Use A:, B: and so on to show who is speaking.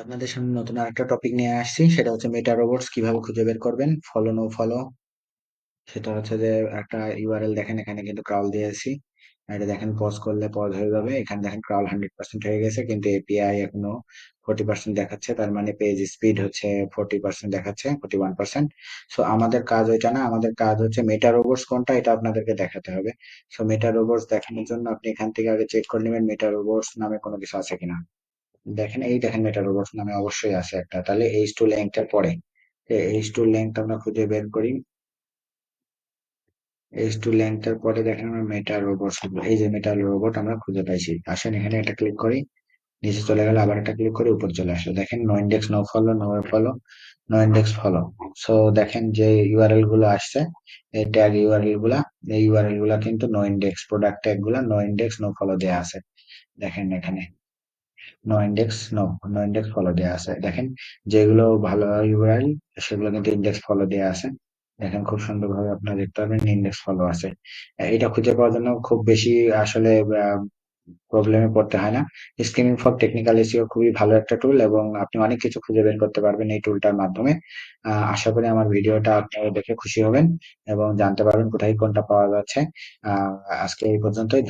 A: আপনাদের সামনে নতুন আরেকটা টপিক নিয়ে আসছি, সেটা হচ্ছে মেটা রোবটস কিভাবে খুঁজে বের করবেন, ফলো নো ফলো। সেটা হচ্ছে যে একটা ইউআরএল দেখেন, এখানে কিন্তু ক্রাউল দিয়েছি। এটা দেখেন, পজ করলে পজ হয়ে যাবে। এখানে দেখেন ক্রাউল 100% হয়ে গেছে, কিন্তু এপিআই এখনো 40% দেখাচ্ছে। তার মানে পেজ স্পিড হচ্ছে 40% দেখাচ্ছে, 41%। সো আমাদের কাজ ওইটা না, আমাদের কাজ হচ্ছে মেটা রোবটস কোনটা, এটা আপনাদেরকে দেখাতে হবে। সো মেটা রোবটস দেখানোর জন্য আপনি এখান থেকে আগে চেক করে নেবেন মেটা রোবটস নামে কোনো কিছু আছে কিনা। দেখেন, এই দেখেন মেটা রোবটস নামে অবশ্যই আছে একটা। তাহলে এইচ টু ল্যাংটার পরে এইচ টু ল্যাংথ আমরা খুঁজে বের করি। এইচ টু ল্যাংটার পরে দেখেন আমরা মেটা রোবটস, এই যে মেটা রোবট আমরা খুঁজে পাইছি। আসেন এখানে একটা ক্লিক করি, নিচে চলে গেলে আবার একটা ক্লিক করি, উপর চলে আসলো। দেখেন no index, no follow, no follow, no index, follow. So দেখেন যে ইউআরএল গুলো আসছে, এই ট্যাগ ইউআরএল গুলা, এই ইউআরএল গুলা কিন্তু নো ইন্ডেক্স, প্রোডাক্ট ট্যাগ গুলা নো ইন্ডেক্স, নো ফলো দেয়া আছে। দেখেন এখানে no index, no index follow দেয়া আছে। দেখেন যেগুলো ভালো ইউআরএল, সেগুলো কিন্তু ইন্ডেক্স ফলো দেয়া আছে। দেখেন খুব সুন্দরভাবে আপনারা দেখতে পাবেন ইন্ডেক্স ফলো আছে। এটা খুঁজে পাওয়ার জন্য খুব বেশি আসলে প্রবলেমে পড়তে হয় না। স্ক্রিনিং ফর টেকনিক্যাল এসইও খুবই ভালো একটা টুল, এবং আপনি অনেক কিছু খুঁজে বের করতে পারবেন এই টুলটার মাধ্যমে। আশা করি আমার ভিডিওটা আপনারা দেখে খুশি হবেন এবং জানতে পারবেন কোথায় কোনটা পাওয়া যাচ্ছে। আজকে এই পর্যন্তই।